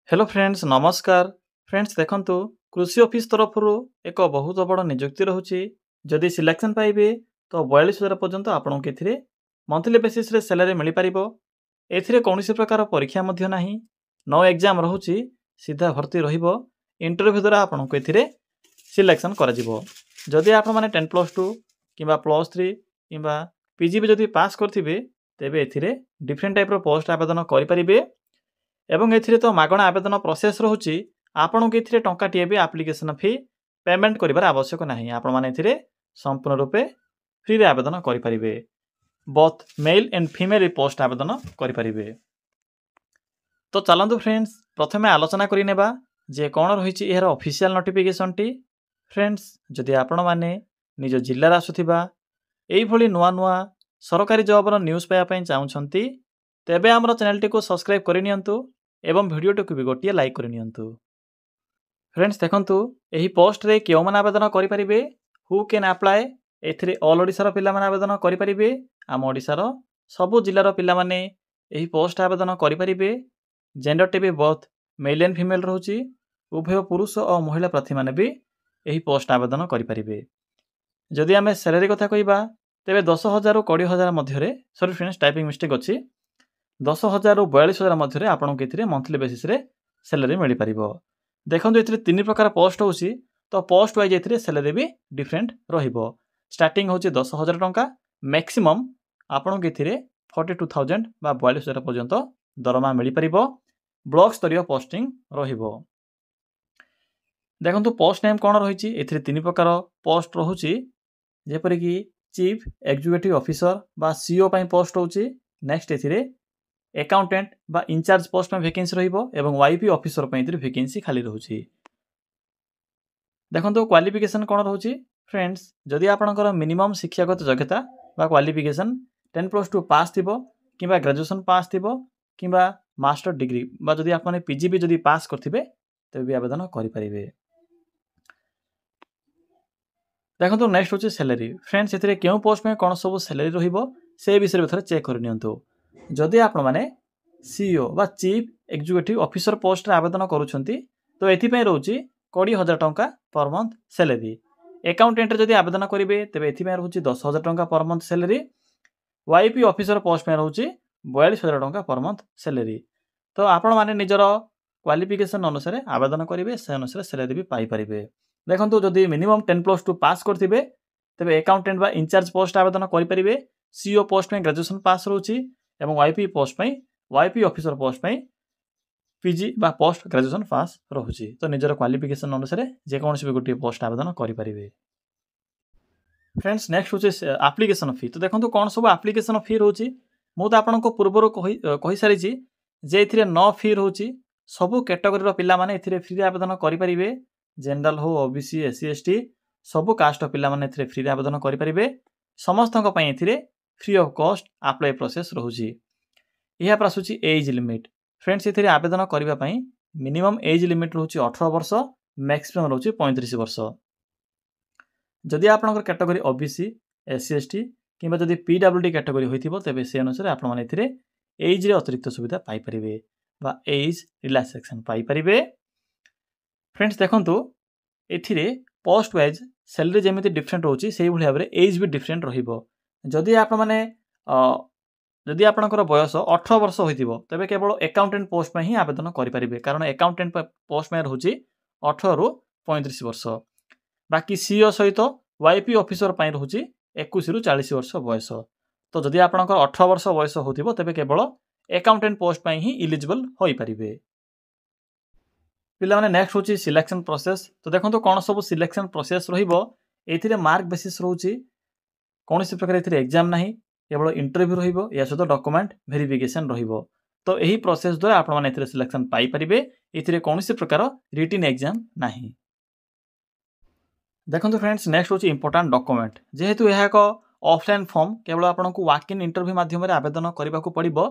Hello friends नमस्कार। Friends देखंतु कृषि ऑफिस तरफ एक बहुत बड़ नियुक्ति रहुछि। जदि सिलेक्शन पाइबे तो 42,000 पर्यंत आपन के मंथली बेसिस रे सैलरी मिल पारिबो। एथिरे कौनसी प्रकार परीक्षा मध्य नाही, नो एग्जाम रहुछि, सीधा भर्ती रहिबो। इंटरव्यू द्वारा आपन को एथिरे सिलेक्शन करा जिवो। जदि आपण माने 10+2 किबा +3 किबा पीजी भी जदि पास करथिबे तेबे एथिरे डिफरेंट टाइप रो पोस्ट आवेदन करि परिबे। एवं एथिरे तो मागणा आवेदन प्रोसेस रहुछि। आपन को एथिरे टंकाटिए भी एप्लिकेशन फी पेमेंट करिवार आवश्यक नाही। आपण माने एथिरे संपूर्ण रूपे फ्री रे आवेदन करि परिबे। Both male and female post आवेदन करि परिबे। तो चलंतु फ्रेंड्स प्रथमे आलोचना करि नेबा जे कोन रहिछि एहर ऑफिशियल नोटिफिकेशन टी। फ्रेंड्स जदि आपण माने निज जिल्ला रा आसुथिबा एई भली नुआ नुआ सरकारी जॉब रो न्यूज़ पाया पई चाहुछंती तेबे हमर चैनल टी को सब्सक्राइब करि नियंतु एवं वीडियो टी को भी गोटिए लाइक करि नियंतु। फ्रेंड्स देखंतु एही पोस्ट रे केउ मान आवेदन करि परिबे, हु कैन अप्लाई। एथिरे ऑल ओडिसा रो पिला मान आवेदन करि परिबे। आम ओडिसा रो सबु जिल्ला रो पिला माने एही पोस्ट आवेदन करि परिबे। जेंडर टी भी बोथ मेल एंड फीमेल रहउची। उभय पुरुष और महिला प्रार्थी माने भी एही पोस्ट आवेदन करि परिबे। जदि आमे सैलरी कथा कहिबा तेबे 10,000 रु 20,000 मध्य रे, सॉरी फ्रेंड्स टाइपिंग मिस्टेक अछि, 10,000 रु 42,000 मध्य रे आपन के एथिरे मंथली बेसिस रे सैलरी मिलि परिबो। देखंतु एथिरे तीन प्रकार पोस्ट होउची, तो पोस्ट वाइज एथिरे सैलरी भी डिफरेंट रहिबो। स्टार्टिंग होउची 10,000 टंका, मैक्सिमम आपन के एथिरे 42,000 बा 42,000 पर्यंत दरमा मिलि परिबो। ब्लॉक स्तरीय पोस्टिंग रहिबो। देखंतु पोस्ट नेम कोन रहिची, एथिरे तीन प्रकार पोस्ट रहुची। जेपरि कि चीफ एग्जीक्यूटिव ऑफिसर बा सीईओ पई पोस्ट होउची। नेक्स्ट एथिरे अकाउंटेंट बा इंचार्ज पोस्ट में वैकेंसी रहिबो एवं वाईपी ऑफिसर पई एथिरे वैकेंसी खाली रहउची। देखंतु क्वालिफिकेशन कोन रहउची फ्रेंड्स, जदि आपनकर मिनिमम शिक्षागत योग्यता बा क्वालिफिकेशन 10+2 पास थिबो किबा ग्रेजुएशन पास थिबो किबा मास्टर डिग्री बा जदि आपने पीजी भी जदि पास करथिबे तबे भी आवेदन करि परिबे। देखंतु नेक्स्ट होची सैलरी। फ्रेंड्स एथिरे केउ पोस्ट में कोन सब सैलरी रहिबो से विषय थोड़ा चेक कर नियंतु। जदि आपण माने सीईओ बा चीफ एग्जीक्यूटिव ऑफिसर पोस्ट रे आवेदन करूछंती तो एथि पई रहउची 20,000 टंका पर मंथ सैलरी। अकाउंटेंट रे जदि आवेदन करिवे तबे एथि पई रहउची 10,000 टंका per month salary. YP officer post में रहउची 42,000 टंका पर मंथ सैलरी। तो आपण माने निजर क्वालिफिकेशन अनुसार आवेदन करिवे, से अनुसार सैलरी भी पाई परिबे। देखंतु जदि मिनिमम 10+2 पास करथिबे तबे अकाउंटेंट बा इंचार्ज पोस्ट आवेदन करि परिबे। सीईओ पोस्ट में ग्रेजुएशन पास रहउची एवं वाईपी पोस्ट में, वाईपी ऑफिसर पोस्ट में पीजी बा पोस्ट ग्रेजुएशन पास रहउची। तो निजर क्वालिफिकेशन अनुसार जे कोनसी भी गोटी पोस्ट आवेदन करि परिबे। फ्रेंड्स नेक्स्ट होची एप्लीकेशन फी। तो देखंतु कोन सब एप्लीकेशन फी रहउची, मु तो आपनको पूर्वरो कहि सारिची जे एथिरे नो फी रहउची। सबु कैटेगरी रो पिला माने एथिरे फ्री आवेदन करि परिबे। जनरल हो, ओबीसी, एससी, एसटी सबु कास्ट पिला माने एथिरे फ्री आवेदन करि परिबे। समस्तक पई एथिरे free of cost apply process रहउची। इहा प्रासुची एज लिमिट। फ्रेंड्स एथिरे आवेदन करिवा पई मिनिमम एज लिमिट रहउची 18 वर्ष, मैक्सिमम रहउची 35 वर्ष। जदि आपनकर कैटेगरी ओबीसी, एससी, एसटी किबा जदि पीडब्ल्यूडी कैटेगरी होइथिबो तबे से अनुसार आपण माने एथिरे एज रे अतिरिक्त सुविधा पाई परिबे बा एज रिलैक्सेशन पाई परिबे। फ्रेंड्स देखंतु एथिरे पोस्ट वाइज सैलरी जेमिति डिफरेंट रहउची सेही भली भाबरे एज भी डिफरेंट रहिबो। जदि आपण माने जदि आपनकर बयस 18 वर्ष होइथिबो तबे केवल अकाउंटेंट पोस्ट में ही आवेदन करि परिबे, कारण अकाउंटेंट पोस्ट में रहउची 18 रु 35 वर्ष। बाकी सीईओ सहित वाईपी ऑफिसर पई रहउची 21 रु 40 वर्ष बयस। तो जदि आपनकर 18 वर्ष बयस होथिबो तबे केवल अकाउंटेंट पोस्ट में ही एलिजिबल होई परिबे। पिला माने नेक्स्ट होची सिलेक्शन प्रोसेस। तो देखंतु कोन सब सिलेक्शन प्रोसेस रहिबो, एथिरे मार्क बेसिस रहउची। कोनसी प्रकार एथिरे एग्जाम नाही, केवल इंटरव्यू रहिबो, या सहित डॉक्यूमेंट वेरिफिकेशन रहिबो। तो एही प्रोसेस द्वारा आपण माने एथिरे सिलेक्शन पाई परिबे। एथिरे कोनसी प्रकार रिटन एग्जाम नाही। देखंतु फ्रेंड्स नेक्स्ट होची इंपोर्टेंट डॉक्यूमेंट। जेहेतु एहा एक ऑफलाइन फॉर्म, केवल आपनकु वॉक इन इंटरव्यू माध्यम रे आवेदन करिबा को पड़िबो।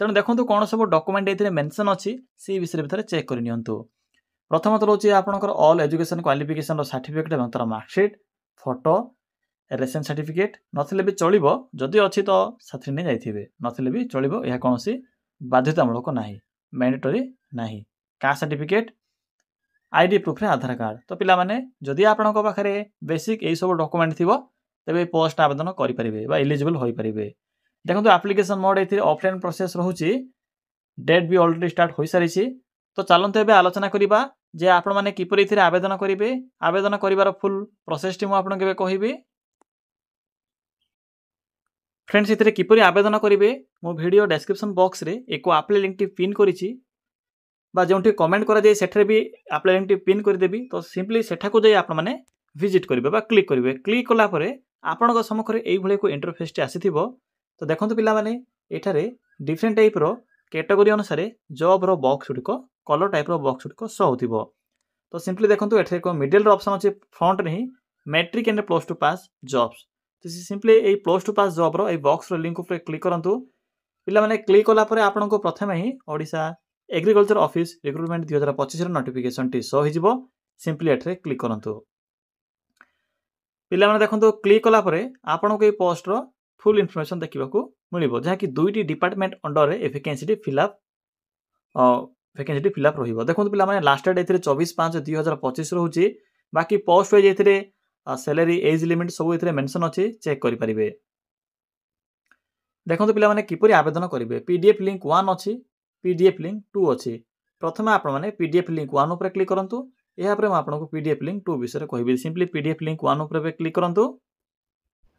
तेणु देखंतु कोन सब डॉक्यूमेंट एथिरे मेंशन अछि से विषय भितर चेक करि नियंतु। प्रथमत रहउची आपनकर ऑल एजुकेशन क्वालिफिकेशन रो सर्टिफिकेट एवं तार मार्कशीट, फोटो, रेशन सर्टिफिकेट नथिले भी चलिबो। जदि अछि तो साथी नै जाइथिबे, नथिले भी चलिबो। एहा कोनोसी बाध्यतामूलक नाही, मैंडेटरी नाही। कास्ट सर्टिफिकेट आईडी प्रूफ रे आधार कार्ड। तो पिला माने जदि आपनक पाखरे बेसिक एई सब डॉक्यूमेंट थिबो तेबे पोस्ट आवेदन करि परिबे बा एलिजिबल होई परिबे। देखंतु एप्लिकेशन मोड एथि ऑफलाइन प्रोसेस रहूची, डेट भी ऑलरेडी स्टार्ट होई सारिछि। तो चलंतु एबे आलोचना करिबा जे आपण माने किपरि एथि आवेदन करिवे। आवेदन करिवार फुल प्रोसेस टी मु आपन केबे कहिबी। फ्रेंड्स एथिरे किपरि आवेदन करिवे मो वीडियो डिस्क्रिप्शन बॉक्स रे एको एप्लाई लिंक टी पिन करिछि बा जोंठी कमेंट करा जाय सेठरे भी एप्लाई लिंक टी पिन कर देबी। तो सिंपली सेठा को जाय आपण माने विजिट करिवे बा क्लिक करिवे। क्लिक कला परे आपण को समखरे एई भले को इंटरफेस टी आसीथिबो। तो देखंतु पिला माने एठारे डिफरेंट टाइप रो कैटेगरी अनुसार जॉब रो बॉक्स गुडिको कलर टाइप रो बॉक्स गुडिको शो होथिबो। तो सिंपली देखंतु एठरे को मिडिल रो ऑप्शन अछि फ्रंट रे ही matric and plus 2 pass jobs. तो सिंपली ए प्लस 2 पास जॉब रो ए बॉक्स रो लिंक ऊपर क्लिक करंतु। पिला माने क्लिक कला परे आपण को प्रथमे ही ओडिसा एग्रीकल्चर ऑफिस रिक्रूटमेंट 2025 रो notification T show हिजिबो। Simply एठरे click करंतु। पिला माने देखंतु क्लिक कला परे आपण को ए पोस्ट रो फुल इन्फॉर्मेशन देखिबाकू मिलिबो, जहा कि दुईटी डिपार्टमेंट अंडर रे वैकेंसी टी फिलअप रहिबो। देखंतु पिला माने लास्ट डेट एथिरे 24/5/2025 रहूची। बाकी पोस्ट वाइज एथिरे सैलरी एज लिमिट सब एथिरे मेंशन अछि, चेक करि परिबे। देखंतु पिला माने किपरि आवेदन करिवे। पीडीएफ लिंक 1 अछि, पीडीएफ लिंक 2 अछि। प्रथमे आपण माने पीडीएफ लिंक 1 ऊपर क्लिक करंतु। एहा परे म आपनको पीडीएफ लिंक 2 विषय कहबी। सिंपली पीडीएफ लिंक 1 ऊपर क्लिक करंतु।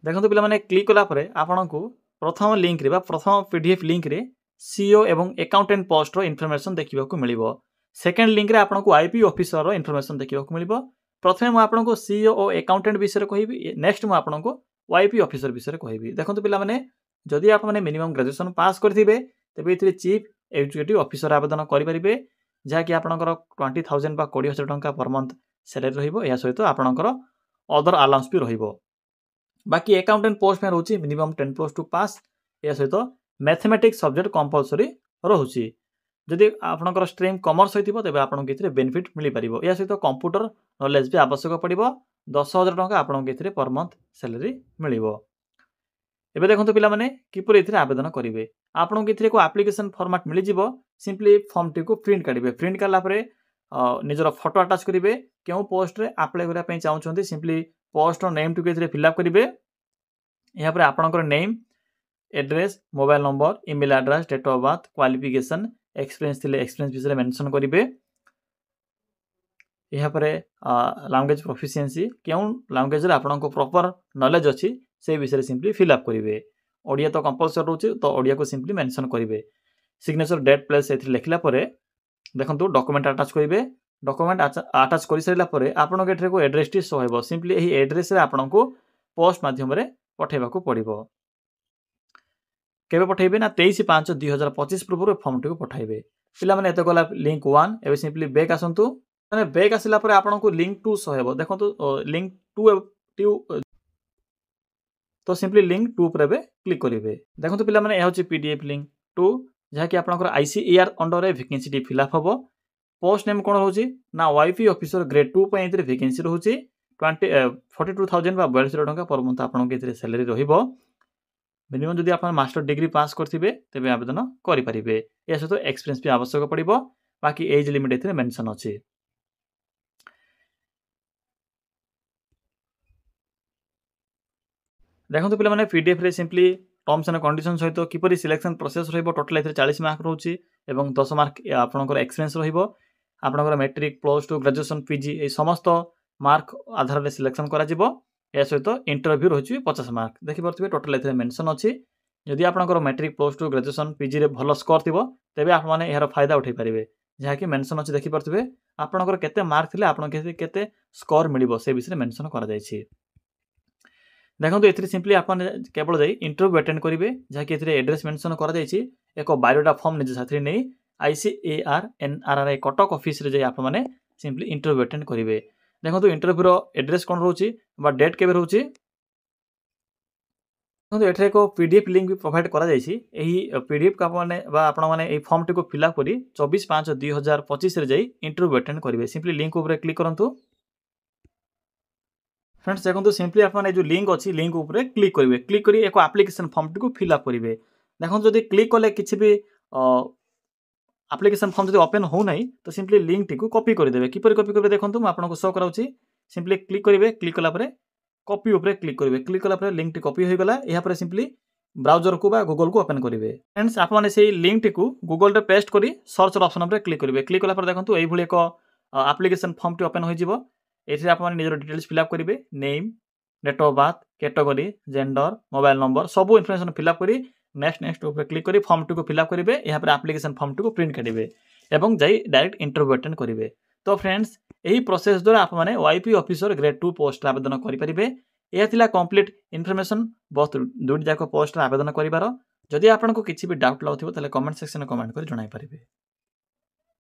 देखंतु पिला माने क्लिक कला परे आपनको प्रथम लिंक रे बा प्रथम पीडीएफ लिंक रे सीईओ एवं अकाउंटेंट पोस्ट रो इन्फॉर्मेशन देखिबाकू मिलिबो। सेकंड लिंक रे आपनको आईपी ऑफिसर रो इन्फॉर्मेशन देखिबाकू मिलिबो। प्रथमे म आपनको सीईओ और अकाउंटेंट विषय कहबी। नेक्स्ट म आपनको वाईपी ऑफिसर विषय कहबी। देखंतु पिला माने जदि आप माने मिनिमम ग्रेजुएशन पास करथिबे तेबे इथिरे चीफ एग्जीक्यूटिव ऑफिसर आवेदन करि परिबे, जहा कि आपनकर 20,000 बा 20,000 टंका पर मंथ सैलरी रहिबो। या सहित आपनकर अदर अलाउंस भी रहिबो। बाकी अकाउंटेंट पोस्ट में रहउची मिनिमम 10+2 पास। या सहित मैथमेटिक्स सब्जेक्ट कंपलसरी रहउची। जदि आपनकर स्ट्रीम कॉमर्स होइतिबो तेबे आपनको इथिरे बेनिफिट मिलि परिबो। या सहित कंप्यूटर नॉलेज भी आवश्यक पड़िबो। 10,000 टंका आपनको इथिरे पर मंथ सैलरी मिलिबो। एबे देखंतु पिला माने किपरि इथिरे आवेदन करिवे। आपनको इथिरे को एप्लिकेशन फॉर्मेट मिलि जिवो। सिंपली फॉर्म टी को प्रिंट काढिबे। प्रिंट काला परे निजर फोटो अटैच करिवे। केउ पोस्ट रे अप्लाई करिया पई चाहउछन्ती सिंपली पोस्ट रो नेम टी को इथिरे फिलअप करिवे। या परे आपनकर name, address, mobile number, email address, date of birth, qualification, experience थिले एक्सपीरियंस विषय मेंशन करिवे। या परे लैंग्वेज प्रोफिशिएंसी केउ लैंग्वेज रे आपनको प्रॉपर नॉलेज अछि से विषय सिंपली फिलअप करिवे। ओडिया तो कंपलसरी रहउची, तो ओडिया को सिंपली मेंशन करिवे। सिग्नेचर, डेट, प्लेस एथि लेखिला परे देखंतु डॉक्यूमेंट अटैच करिवे। डॉक्यूमेंट अटैच करि सरिला परे आपनको एठरे को एड्रेस टी शो हेबो। सिंपली एही एड्रेस रे आपनको पोस्ट माध्यम रे पठेबाकू पड़िबो। केबे पठेबे ना 23/5/2025 पूर्व फॉर्म टी को पठाइबे। पिला माने एते गला लिंक 1। एबे सिंपली बैक आसंतु। माने बैक आसिला परे आपनको लिंक 2 शो हेबो। देखंतु लिंक 2 तो सिंपली लिंक 2 पर क्लिक करिवे। देखंतु पिला माने ए होची पीडीएफ लिंक 2, जहा कि आपनकर आईसीएआर अंडर रे वैकेंसी टी फिलअप हबो। पोस्ट नेम कोन रहउची ना वाईपी ऑफिसर ग्रेड 2 पय इतरे वैकेंसी रहउची। 42,000 बा 42 टंका पर मंथ आपनको इतरे सैलरी रहिबो। मिनिमम जदि आपण मास्टर डिग्री पास करथिबे तेबे आवेदन करि परिबे। या सहित एक्सपीरियंस भी आवश्यक पड़िबो। बाकी एज लिमिट इतरे मेंशन अछि। देखंतु पिला माने पीडीएफ रे सिंपली टर्म्स एंड कंडीशन सहित किपरि सिलेक्शन प्रोसेस रहिबो। टोटल इतरे 40 मार्क रहउची एवं 10 मार्क आपनकर एक्सपीरियंस रहिबो। आपनकर मैट्रिक, प्लस 2, ग्रेजुएशन, पीजी ए समस्त मार्क आधार रे सिलेक्शन करा जिवो। या सहित इंटरव्यू रहउची 50 मार्क। देखि परथिबे टोटल इतरे मेंशन अछि। जदि आपनकर मैट्रिक, प्लस 2, ग्रेजुएशन, पीजी रे भलो स्कोर थिबो तेबे आप माने एहर फायदा उठै परिबे। जहा कि मेंशन अछि देखि परथिबे आपनकर केते मार्क थिले आपन केते स्कोर मिलिबो से विषय मेंशन करा जायछि। देखंतु एथिरे सिंपली आपण केवल जाई इंटरव्यू अटेंड करिवे। जहा कि एथिरे एड्रेस मेंशन करा जायछि। एको बायोडाटा फॉर्म निज साथी नै आईसीएआर एनआरआरआई कटक ऑफिस रे जाई आप माने सिंपली इंटरव्यू अटेंड करिवे। देखंतु इंटरव्यू रो एड्रेस कोन रहउची बा डेट केबे रहउची। देखंतु एठरे एको पीडीएफ लिंक भी प्रोवाइड करा जायछि। एही पीडीएफ का माने बा आपण माने एही फॉर्म टी को फिलअप करी 24/5/2025 रे जाई इंटरव्यू अटेंड करिवे। सिंपली लिंक ऊपर क्लिक करंतु। फ्रेंड्स देखंतु सिंपली आप माने जो लिंक अछि लिंक ऊपर क्लिक करिवे। क्लिक करी एको एप्लिकेशन फॉर्म टी को फिलअप करिवे। देखंतु जदि क्लिक कले किछि भी आप्लिकेसन फॉर्म जब ओपन हो नहीं तो सिंपली लिंक टी कॉपी करदे किपर कॉपी करेंगे देखो मुझे आपको शो कराऊँ सिंपली क्लिक करेंगे क्लिक कलापर कॉपी उपर क्लिक करेंगे क्लिक कलापर लिंक टी कॉपी हो गला यहाँ सिंपली ब्राउजर को बा गूगल को ओपन करेंगे फ्रेंड्स आपने से लिंक टी गूगल रे पेस्ट करी सर्च ऑप्शन पर क्लिक करेंगे क्लिक कलापर देखो ये एक आप्लिकेसन फॉर्म टी ओपन हो आपने निजर डिटेल्स फिलअप करेंगे name date of birth category gender mobile number सब इनफॉरमेशन फिलअप करी नेक्स्ट ऊपर क्लिक करी फॉर्म टी को फिलअप करेंगे यहाँ पर आप्लिकेसन फॉर्म टी को प्रिंट काढ़े एवं जाई डायरेक्ट इंटरव्यू अटेंड करेंगे तो फ्रेंड्स यही प्रोसेस द्वारा आपने वाईपी ऑफिसर ग्रेड 2 पोस्ट आवेदन करेंगे यह थिला कंप्लीट इनफॉरमेशन बहुत दुईट जाक पोस्ट आवेदन करिवार जदि आपको किसी भी डाउट लगुव कमेंट सेक्शन में कमेंट कर जणाई पारे।